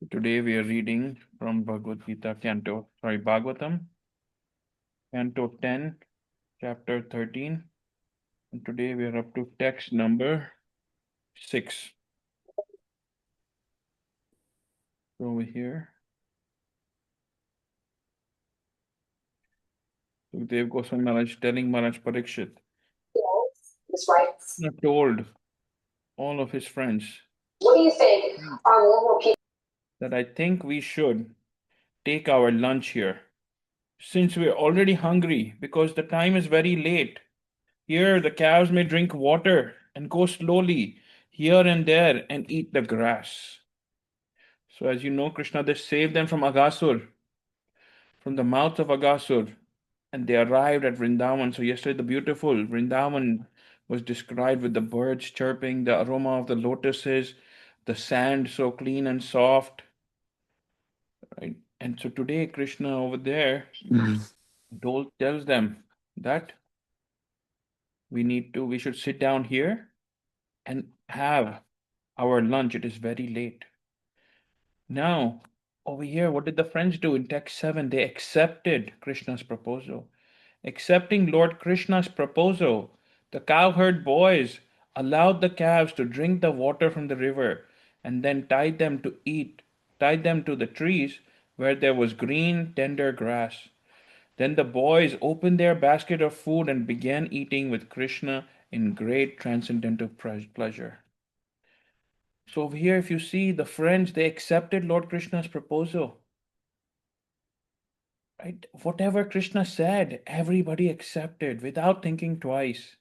Today we are reading from Bhagavatam, Canto 10, chapter 13. And today we are up to text number 6. So over here, Sukhdev Goswami Maharaj telling Maharaj Parikshit, That's right. told all of his friends What do you think our normal people? that I think we should take our lunch here. Since we're already hungry because the time is very late, here the cows may drink water and go slowly here and there and eat the grass. So as you know, Krishna, they saved them from Agasur, from the mouth of Agasur, and they arrived at Vrindavan. So yesterday, the beautiful Vrindavan was described with the birds chirping, the aroma of the lotuses, the sand so clean and soft, right? And so today, Krishna over there tells them that we should sit down here and have our lunch. It is very late. Now, over here, what did the friends do in text 7? They accepted Krishna's proposal. Accepting Lord Krishna's proposal, the cowherd boys allowed the calves to drink the water from the river and then tied them to the trees where there was green, tender grass. Then the boys opened their basket of food and began eating with Krishna in great transcendental pleasure. So over here, if you see the friends, they accepted Lord Krishna's proposal. Right? Whatever Krishna said, everybody accepted without thinking twice.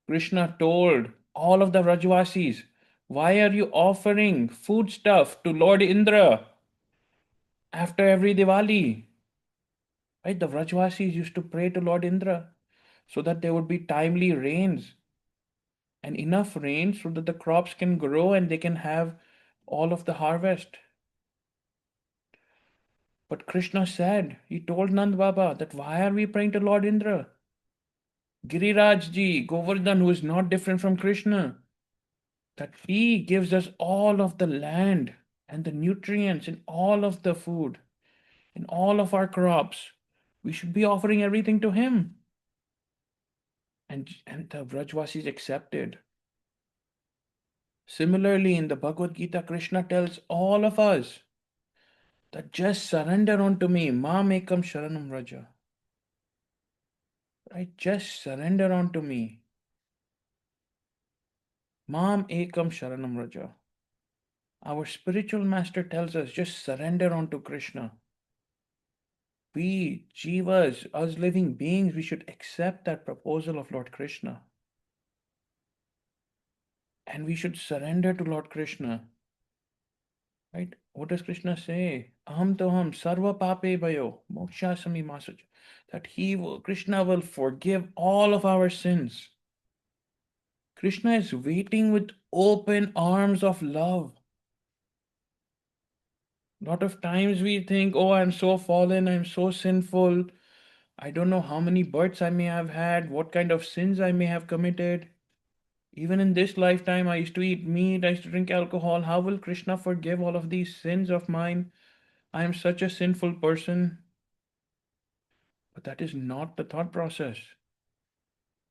Krishna told all of the Rajvasis, why are you offering food stuff to Lord Indra after every Diwali? Right? The Rajvasis used to pray to Lord Indra so that there would be timely rains and enough rain so that the crops can grow and they can have all of the harvest. But Krishna said, he told Nand Baba that why are we praying to Lord Indra? Giriraj Ji, Govardhan, who is not different from Krishna, that he gives us all of the land and the nutrients and all of the food and all of our crops. We should be offering everything to him. And the Vrajvasis accepted. Similarly, in the Bhagavad Gita, Krishna tells all of us that just surrender unto me, Mam Ekam Sharanam Raja. Right? Just surrender unto me. Mam Ekam Sharanam Raja. Our spiritual master tells us just surrender unto Krishna. We, Jivas, us living beings, we should accept that proposal of Lord Krishna. And we should surrender to Lord Krishna. Right? What does Krishna say? Aham toham sarva pape bhayo mokshasami masaj. That Krishna will forgive all of our sins. Krishna is waiting with open arms of love. A lot of times we think, oh, I'm so fallen, I'm so sinful. I don't know how many births I may have had, what kind of sins I may have committed. Even in this lifetime, I used to eat meat, I used to drink alcohol. How will Krishna forgive all of these sins of mine? I am such a sinful person. But that is not the thought process.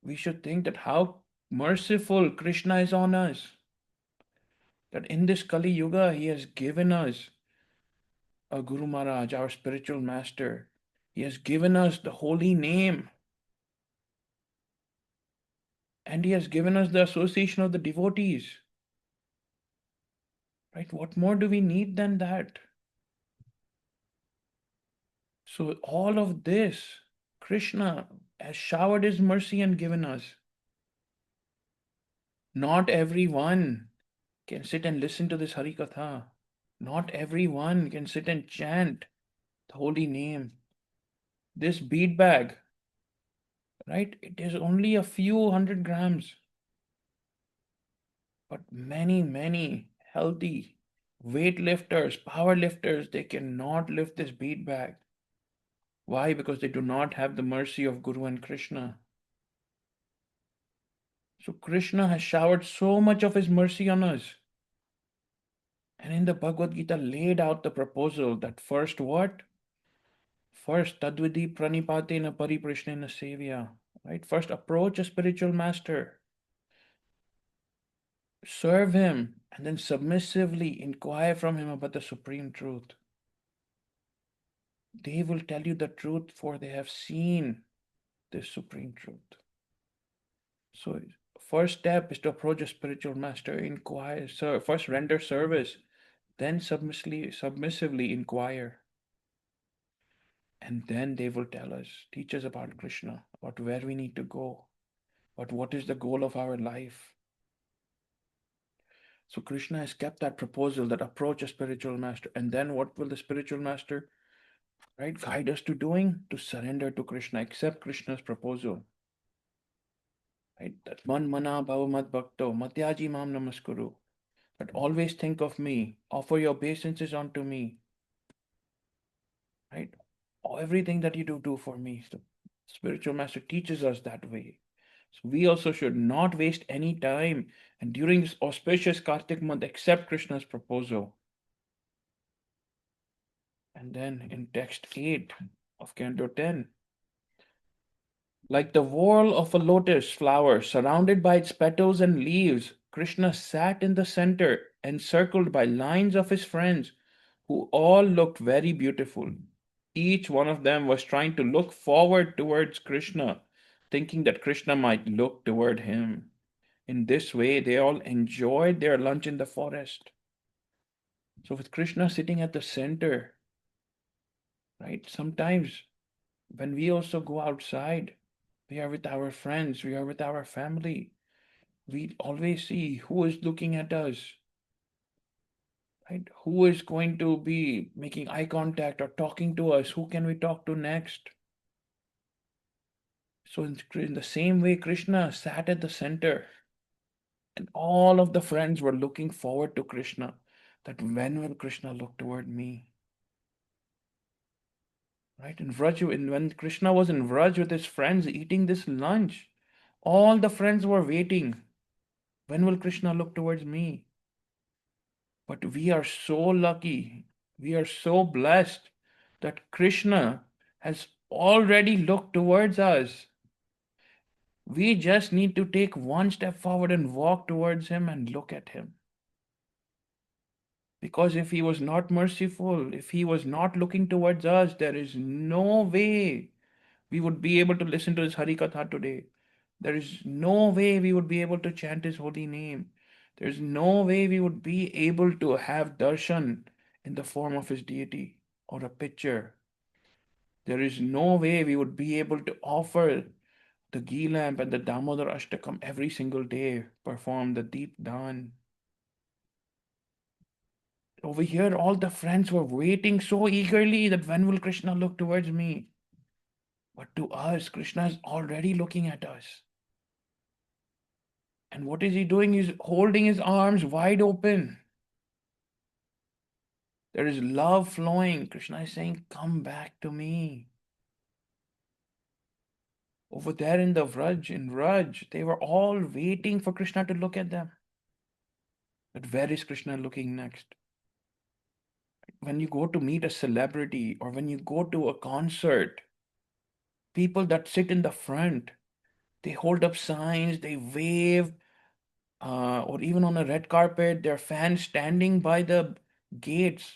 We should think that how merciful Krishna is on us. That in this Kali Yuga, he has given us a Guru Maharaj, our spiritual master. He has given us the holy name. And he has given us the association of the devotees. Right? What more do we need than that? So all of this, Krishna has showered his mercy and given us. Not everyone can sit and listen to this Hari Katha. Not everyone can sit and chant the holy name. This bead bag, right? It is only a few 100 grams. But many, many healthy weightlifters, power lifters, they cannot lift this bead bag. Why? Because they do not have the mercy of Guru and Krishna. So Krishna has showered so much of his mercy on us. And in the Bhagavad Gita laid out the proposal that first what? First, tadvidi pranipatena pariprashnena sevya. Right? First, approach a spiritual master, serve him, and then submissively inquire from him about the supreme truth. They will tell you the truth, for they have seen this supreme truth. So, first step is to approach a spiritual master, inquire, first render service, then submissively inquire. And then they will tell us, teach us about Krishna, about where we need to go, about what is the goal of our life. So Krishna has kept that proposal, that approach a spiritual master. And then what will the spiritual master, right, guide us to doing? To surrender to Krishna, accept Krishna's proposal. Right? That man mana bhava mad bhakto, matyaji mam namaskuru. But always think of me, offer your obeisances unto me. Right? Everything that you do for me. So spiritual master teaches us that way. So we also should not waste any time, and during this auspicious Kartik month, accept Krishna's proposal. And then in text 8 of Canto 10, like the whorl of a lotus flower surrounded by its petals and leaves, Krishna sat in the center, encircled by lines of his friends, who all looked very beautiful. Each one of them was trying to look forward towards Krishna, thinking that Krishna might look toward him. In this way, they all enjoyed their lunch in the forest. So, with Krishna sitting at the center, right? Sometimes when we also go outside, we are with our friends, we are with our family, we always see who is looking at us, right? Who is going to be making eye contact or talking to us? Who can we talk to next? So, in the same way, Krishna sat at the center, and all of the friends were looking forward to Krishna. That when will Krishna look toward me? Right? In Vraj, when Krishna was in Vraj with his friends eating this lunch, all the friends were waiting. When will Krishna look towards me? But we are so lucky, we are so blessed that Krishna has already looked towards us. We just need to take one step forward and walk towards him and look at him. Because if he was not merciful, if he was not looking towards us, there is no way we would be able to listen to his Harikatha today. There is no way we would be able to chant his holy name. There's no way we would be able to have darshan in the form of his deity or a picture. There is no way we would be able to offer the ghee lamp and the Damodar Ashtakam every single day, perform the deep dan. Over here, all the friends were waiting so eagerly that when will Krishna look towards me? But to us, Krishna is already looking at us. And what is he doing? He's holding his arms wide open. There is love flowing. Krishna is saying, come back to me. Over there in the Vraj, they were all waiting for Krishna to look at them. But where is Krishna looking next? When you go to meet a celebrity or when you go to a concert, people that sit in the front, they hold up signs, they wave, or even on a red carpet, there are fans standing by the gates,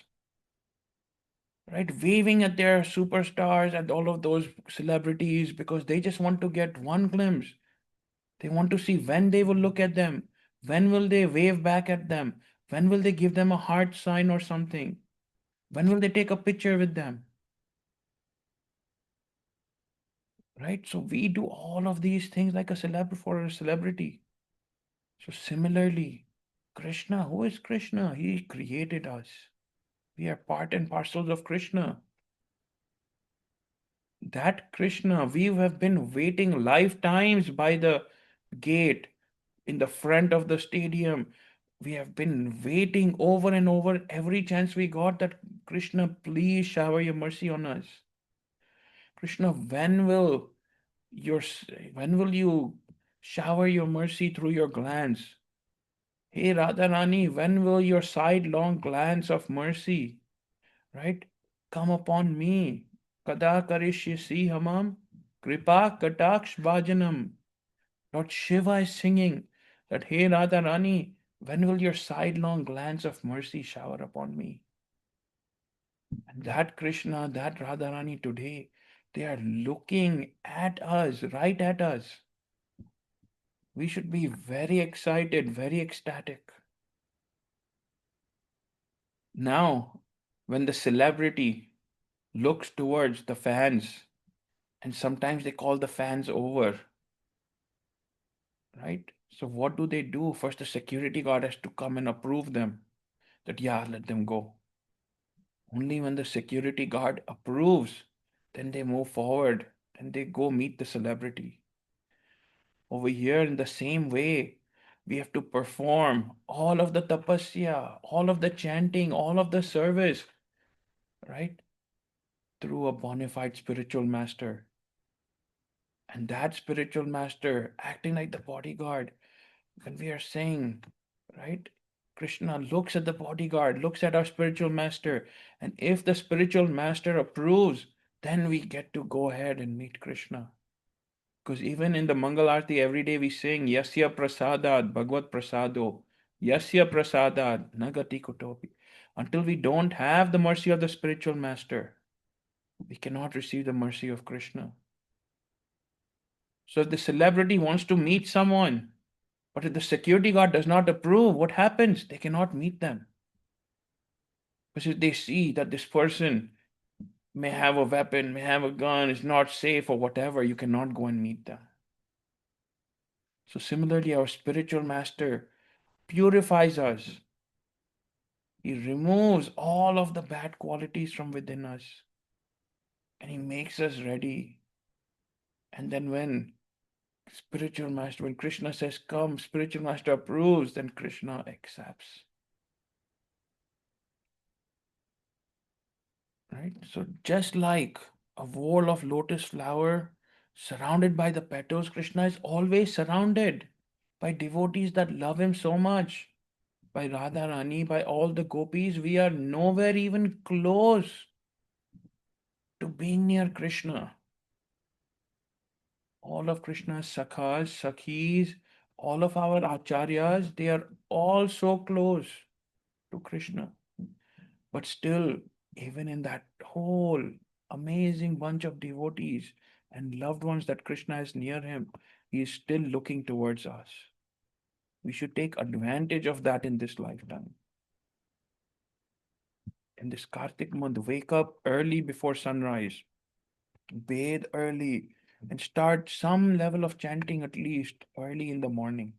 right, waving at their superstars and all of those celebrities because they just want to get one glimpse. They want to see when they will look at them, when will they wave back at them, when will they give them a heart sign or something, when will they take a picture with them, right? So we do all of these things like a celebrity for a celebrity. So similarly, Krishna, who is Krishna? He created us. We are part and parcels of Krishna. That Krishna, we have been waiting lifetimes by the gate in the front of the stadium. We have been waiting over and over every chance we got that Krishna, please shower your mercy on us. Krishna, your when will you shower your mercy through your glance? Hey Radharani, when will your sidelong glance of mercy, right, come upon me? Kada karishyasi hamam kripa kataksh bhajanam. Lord Shiva is singing that, hey Radharani, when will your sidelong glance of mercy shower upon me? And that Krishna, that Radharani today, they are looking at us, right at us. We should be very excited, very ecstatic. Now, when the celebrity looks towards the fans, and sometimes they call the fans over, right? So, what do? First, the security guard has to come and approve them that, yeah, let them go. Only when the security guard approves, then they move forward and they go meet the celebrity. Over here, in the same way, we have to perform all of the tapasya, all of the chanting, all of the service, right? Through a bona fide spiritual master. And that spiritual master acting like the bodyguard, when we are saying, right? Krishna looks at the bodyguard, looks at our spiritual master, and if the spiritual master approves, then we get to go ahead and meet Krishna. Because even in the Mangal Arati every day we sing Yasya Prasadad Bhagavad Prasado, Yasya Prasadad Nagati Kutopi. Until we don't have the mercy of the spiritual master, we cannot receive the mercy of Krishna. So if the celebrity wants to meet someone, but if the security guard does not approve, what happens? They cannot meet them. Because if they see that this person may have a weapon, may have a gun, is not safe or whatever, you cannot go and meet them. So similarly, our spiritual master purifies us. He removes all of the bad qualities from within us and he makes us ready. And then when Krishna says, come, spiritual master approves, then Krishna accepts. Right? So just like a wall of lotus flower surrounded by the petals, Krishna is always surrounded by devotees that love him so much. By Radharani, by all the gopis, we are nowhere even close to being near Krishna. All of Krishna's sakhas, sakhis, all of our acharyas, they are all so close to Krishna. But still, even in that whole amazing bunch of devotees and loved ones that Krishna is near him, he is still looking towards us. We should take advantage of that in this lifetime. In this Kartik month, wake up early before sunrise, bathe early, and start some level of chanting at least early in the morning.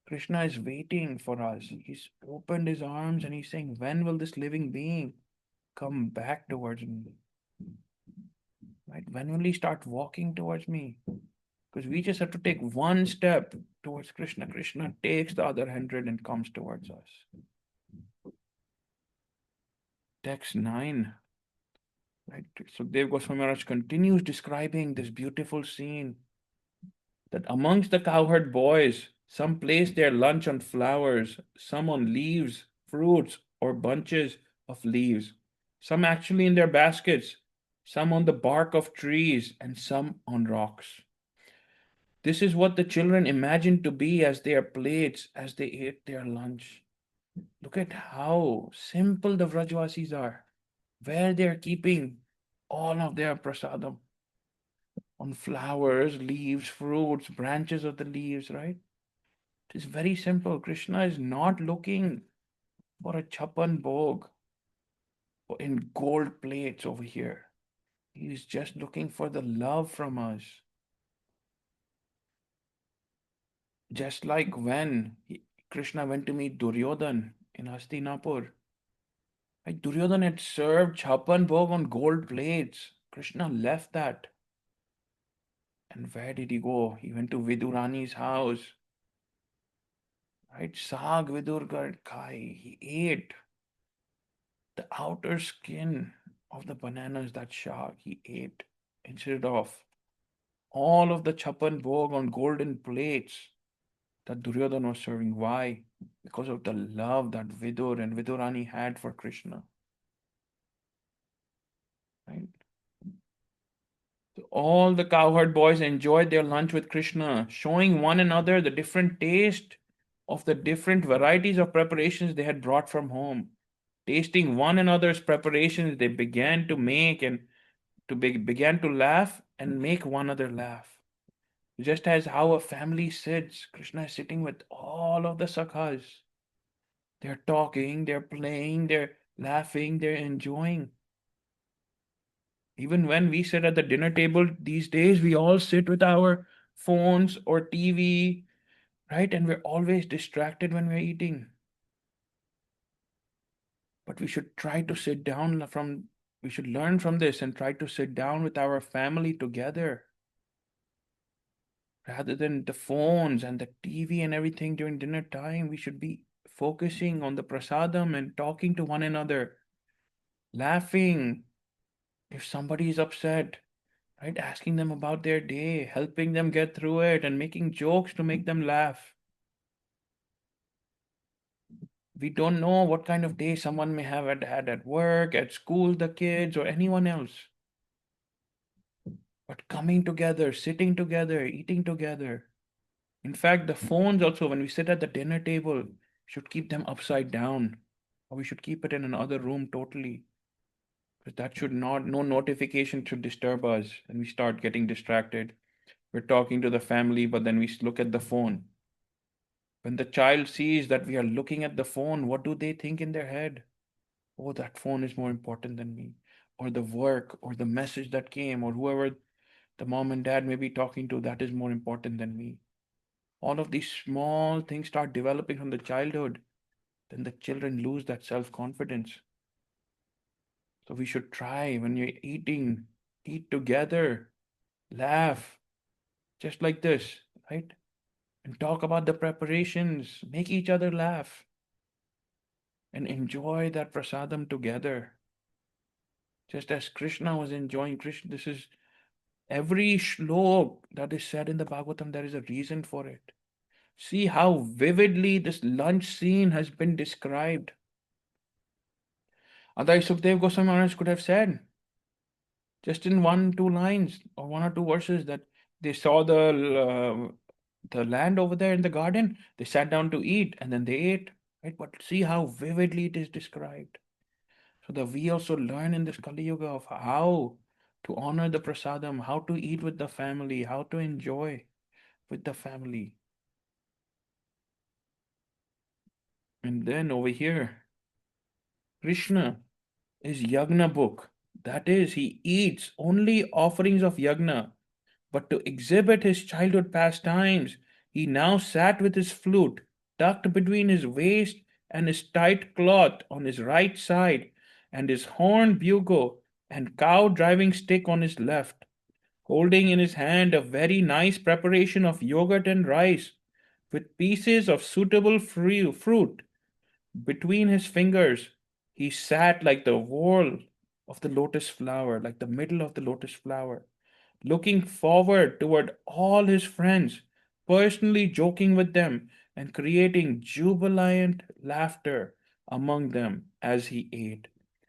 Krishna is waiting for us. He's opened his arms and he's saying, when will this living being come back towards me? Right? When will he start walking towards me? Because we just have to take one step towards Krishna. Krishna takes the other 100 and comes towards us. Text 9. Right? So Dev Goswami Maharaj continues describing this beautiful scene that amongst the cowherd boys, some place their lunch on flowers, some on leaves, fruits, or bunches of leaves, some actually in their baskets, some on the bark of trees, and some on rocks. This is what the children imagined to be as their plates as they ate their lunch. Look at how simple the Vrajvasis are, where they are keeping all of their prasadam on flowers, leaves, fruits, branches of the leaves, right? It is very simple. Krishna is not looking for a chapan bhog in gold plates over here. He is just looking for the love from us. Just like when Krishna went to meet Duryodhan in Hastinapur. Like Duryodhan had served chapan bhog on gold plates. Krishna left that. And where did he go? He went to Vidurani's house. Right? Sag Vidur Kai. He ate the outer skin of the bananas that Shah he ate instead of all of the chapan bhog on golden plates that Duryodhana was serving. Why? Because of the love that Vidur and Vidurani had for Krishna. Right? So all the cowherd boys enjoyed their lunch with Krishna, showing one another the different taste of the different varieties of preparations they had brought from home. Tasting one another's preparations, they began to make and began to laugh and make one another laugh. Just as how a family sits, Krishna is sitting with all of the sakhas. They're talking, they're playing, they're laughing, they're enjoying. Even when we sit at the dinner table these days, we all sit with our phones or TV, right? And we're always distracted when we're eating. But we should try to sit down we should learn from this and try to sit down with our family together rather than the phones and the TV and everything during dinner time. We should be focusing on the prasadam and talking to one another, laughing if somebody is upset, right? Asking them about their day, helping them get through it, and making jokes to make them laugh. We don't know what kind of day someone may have had at work, at school, the kids, or anyone else. But coming together, sitting together, eating together. In fact, the phones also, when we sit at the dinner table, should keep them upside down, or we should keep it in another room totally. Because that should not, no notification should disturb us, and we start getting distracted. We're talking to the family, but then we look at the phone. When the child sees that we are looking at the phone, what do they think in their head? Oh, that phone is more important than me. Or the work, or the message that came, or whoever the mom and dad may be talking to, that is more important than me. All of these small things start developing from the childhood. Then the children lose that self confidence. So we should try when you're eating, eat together, laugh, just like this, right? And talk about the preparations, make each other laugh, and enjoy that prasadam together. Just as Krishna was enjoying Krishna, this is every shlok that is said in the Bhagavatam, there is a reason for it. See how vividly this lunch scene has been described. Otherwise, Sukhdev Goswami Maharaj could have said, just in one, two lines, or one or two verses, that they saw the land over there in the garden. They sat down to eat, and then they ate. Right? But see how vividly it is described. So that we also learn in this Kali Yuga of how to honor the prasadam, how to eat with the family, how to enjoy with the family. And then over here, Krishna is Yagna book. That is, he eats only offerings of Yagna. But to exhibit his childhood pastimes, he now sat with his flute tucked between his waist and his tight cloth on his right side, and his horn bugle and cow driving stick on his left, holding in his hand a very nice preparation of yogurt and rice, with pieces of suitable fruit between his fingers. He sat like the whorl of the lotus flower, like the middle of the lotus flower, looking forward toward all his friends, personally joking with them and creating jubilant laughter among them as he ate.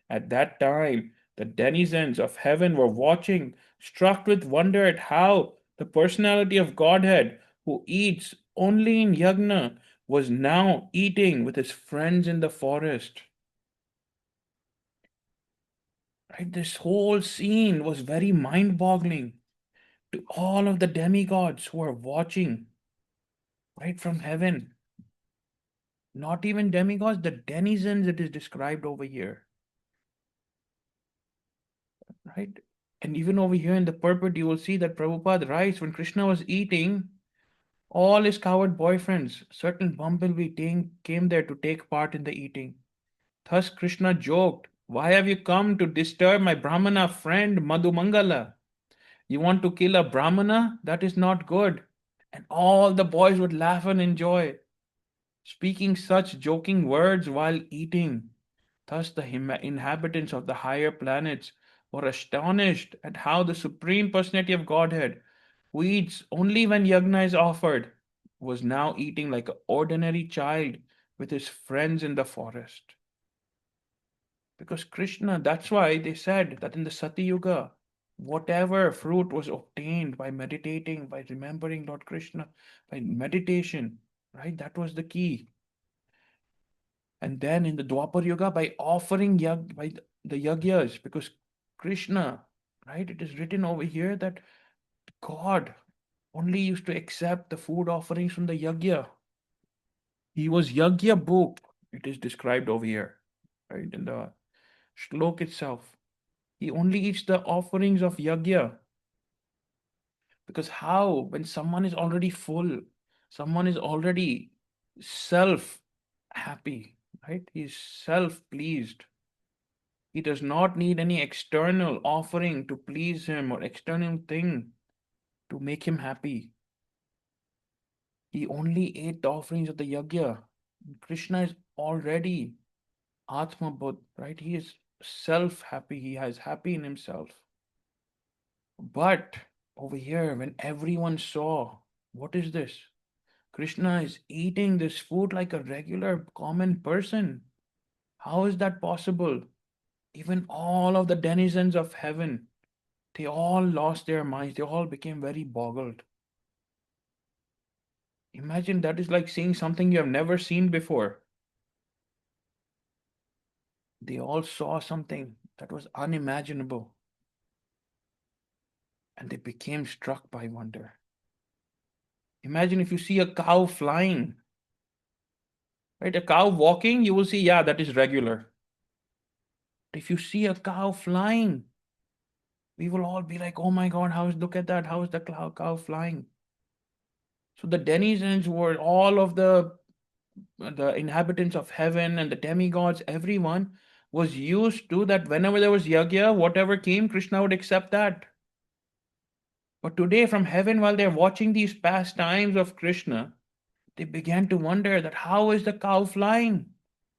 At that time, the denizens of heaven were watching, struck with wonder at how the personality of Godhead, who eats only in yagna, was now eating with his friends in the forest. Right? This whole scene was very mind boggling to all of the demigods who are watching right from heaven. Not even demigods, the denizens it is described over here. Right? And even over here in the purport, you will see that Prabhupada writes when Krishna was eating, all his coward boyfriends, certain bumblebee came there to take part in the eating. Thus Krishna joked, "Why have you come to disturb my Brahmana friend Madhumangala? You want to kill a Brahmana? That is not good." And all the boys would laugh and enjoy, speaking such joking words while eating. Thus the inhabitants of the higher planets were astonished at how the Supreme Personality of Godhead, who eats only when yagna is offered, was now eating like an ordinary child with his friends in the forest. Because Krishna, that's why they said that in the Sati Yuga, whatever fruit was obtained by meditating, by remembering Lord Krishna, by meditation, right? That was the key. And then in the Dwapar Yuga, by offering by the yagyas, because Krishna, right? It is written over here that God only used to accept the food offerings from the yagya. He was yagya bhuk. It is described over here, right? In the shlok itself. He only eats the offerings of yagya. Because how, when someone is already full, someone is already self happy, right? He's self pleased. He does not need any external offering to please him or external thing to make him happy. He only ate the offerings of the yagya. Krishna is already Atma Buddh, right? He is self happy. He is happy in himself. But over here, when everyone saw, what is this? Krishna is eating this food like a regular common person. How is that possible? Even all of the denizens of heaven, they all lost their minds. They all became very boggled. Imagine that is like seeing something you have never seen before. They all saw something that was unimaginable and they became struck by wonder. Imagine if you see a cow flying, right? A cow walking, you will see, yeah, that is regular. If you see a cow flying, we will all be like, oh my God, look at that. How is the cow flying? So the denizens were all of the inhabitants of heaven and the demigods, everyone was used to that whenever there was yagya, whatever came, Krishna would accept that. But today from heaven, while they're watching these pastimes of Krishna, they began to wonder that how is the cow flying?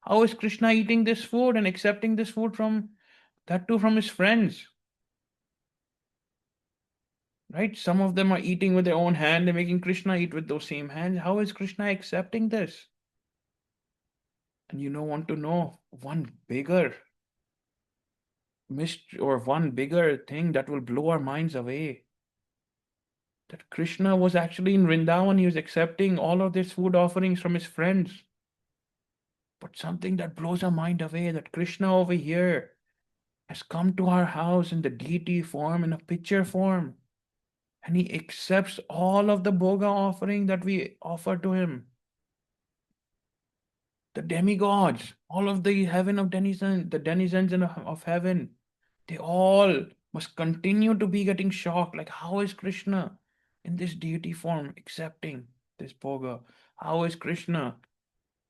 How is Krishna eating this food and accepting this food from that too from his friends? Right? Some of them are eating with their own hand, they're making Krishna eat with those same hands. How is Krishna accepting this? And want to know one bigger mystery or one bigger thing that will blow our minds away. That Krishna was actually in Vrindavan, he was accepting all of these food offerings from his friends. But something that blows our mind away, that Krishna over here has come to our house in the deity form, in a picture form. And he accepts all of the bhoga offering that we offer to him. The demigods, all of the heaven of denizens, the denizens of heaven, they all must continue to be getting shocked. Like, how is Krishna in this deity form accepting this bhoga? How is Krishna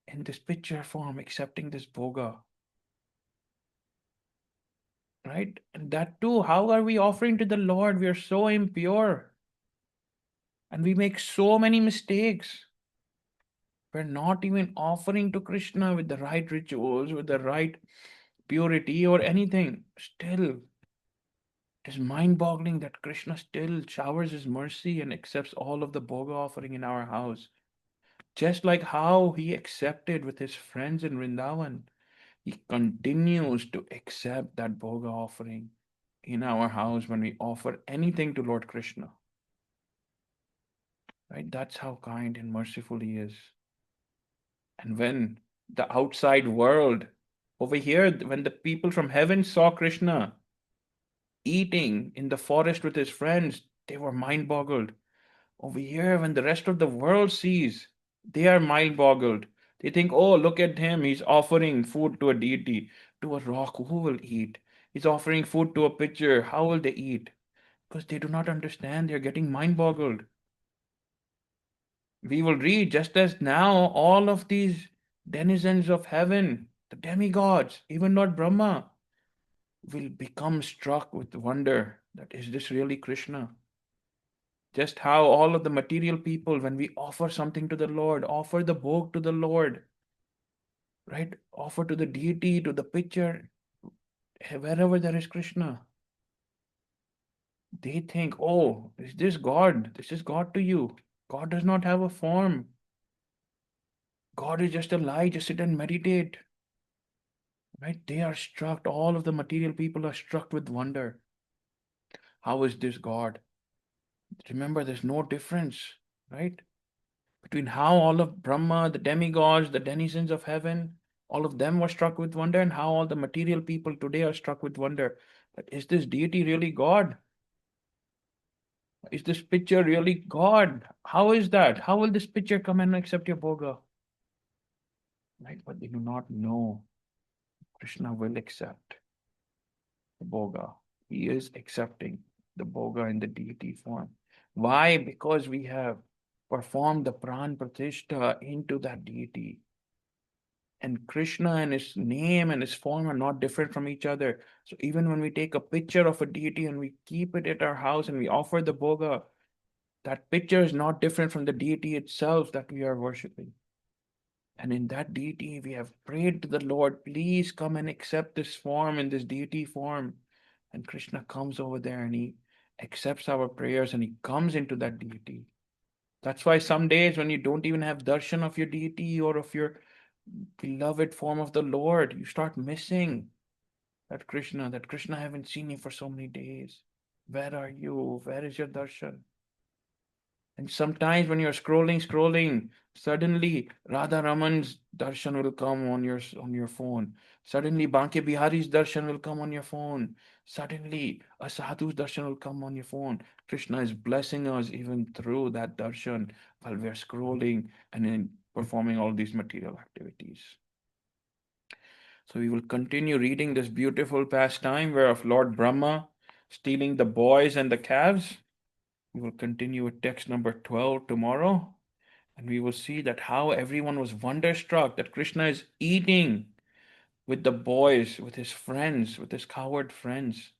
in this picture form accepting this bhoga? Right? And that too, how are we offering to the Lord? We are so impure and we make so many mistakes. We're not even offering to Krishna with the right rituals, with the right purity or anything. Still, it is mind boggling that Krishna still showers his mercy and accepts all of the bhoga offering in our house. Just like how he accepted with his friends in Vrindavan, he continues to accept that bhoga offering in our house when we offer anything to Lord Krishna. Right? That's how kind and merciful he is. And when the outside world over here, when the people from heaven saw Krishna eating in the forest with his friends, they were mind boggled. Over here, when the rest of the world sees, they are mind boggled. They think, oh, look at him. He's offering food to a deity, to a rock. Who will eat? He's offering food to a pitcher. How will they eat? Because they do not understand. They're getting mind boggled. We will read just as now all of these denizens of heaven, the demigods, even Lord Brahma, will become struck with wonder that is this really Krishna? Just how all of the material people, when we offer something to the Lord, offer the bhog to the Lord, right? Offer to the deity, to the picture, wherever there is Krishna, they think, oh, is this God? This is God to you. God does not have a form. God is just a lie. Just sit and meditate. Right? They are struck. All of the material people are struck with wonder. How is this God? Remember, there's no difference, right? Between how all of Brahma, the demigods, the denizens of heaven, all of them were struck with wonder, and how all the material people today are struck with wonder. But is this deity really God? Is this picture really God? How is that? How will this picture come and accept your boga? Right? But they do not know. Krishna will accept the boga. He is accepting the boga in the deity form. Why? Because we have performed the pran pratishtha into that deity. And Krishna and his name and his form are not different from each other. So even when we take a picture of a deity and we keep it at our house and we offer the boga, that picture is not different from the deity itself that we are worshipping. And in that deity, we have prayed to the Lord, please come and accept this form in this deity form. And Krishna comes over there and he accepts our prayers and he comes into that deity. That's why some days when you don't even have darshan of your deity or of your beloved form of the Lord, you start missing that Krishna, I haven't seen you for so many days. Where are you? Where is your darshan? And sometimes when you're scrolling, suddenly Radha Raman's darshan will come on your phone. Suddenly Banke Bihari's darshan will come on your phone. Suddenly a sadhu's darshan will come on your phone. Krishna is blessing us even through that darshan while we're scrolling and in performing all these material activities. So we will continue reading this beautiful pastime where of Lord Brahma stealing the boys and the calves. We will continue with text number 12 tomorrow, and we will see that how everyone was wonderstruck that Krishna is eating with the boys, with his friends, with his coward friends.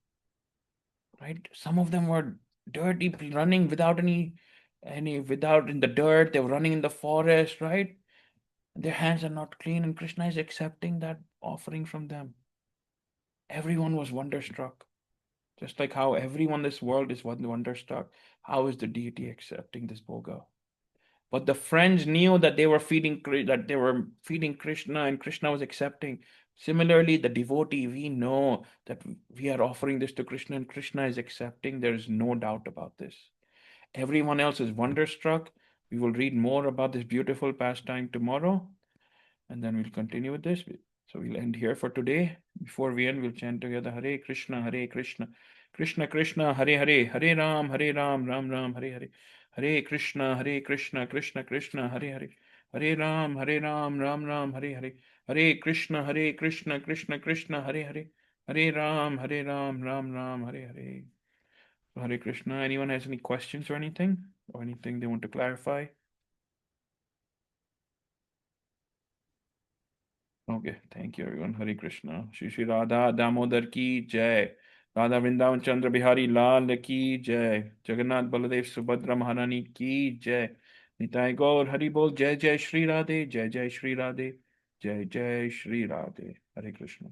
Right? Some of them were dirty, running without any without in the dirt. They were running in the forest, right? Their hands are not clean, and Krishna is accepting that offering from them. Everyone was wonderstruck. Just like how everyone in this world is wonderstruck. How is the deity accepting this boga? But the friends knew that they were feeding Krishna, and Krishna was accepting. Similarly, the devotee, we know that we are offering this to Krishna, and Krishna is accepting. There is no doubt about this. Everyone else is wonderstruck. We will read more about this beautiful pastime tomorrow, and then we'll continue with this. So we'll end here for today. Before we end, we'll chant together Hare Krishna, Hare Krishna, Krishna Krishna, Hare Hare, Hare Ram, Ram Ram, Hare Hare, Hare Krishna, Krishna Krishna, Hare Hare, Hare Ram, Ram Ram, Hare Hare, Hare Krishna, Krishna Krishna, Hare Hare, Hare Ram, Ram Ram, Hare Hare. So Hare Krishna. Anyone has any questions or anything they want to clarify? Okay, thank you everyone. Hare Krishna. Shri Shri Radha Damodar ki jai. Radha Vrindavan Chandra Bihari Lal ki jai. Jagannath Baladev Subhadra Maharani ki jai. Nitai Gaur Hari Bol Jai Jai Shri Radhe. Jai Jai Shri Radhe. Jai Jai Shri Radhe. Hare Krishna.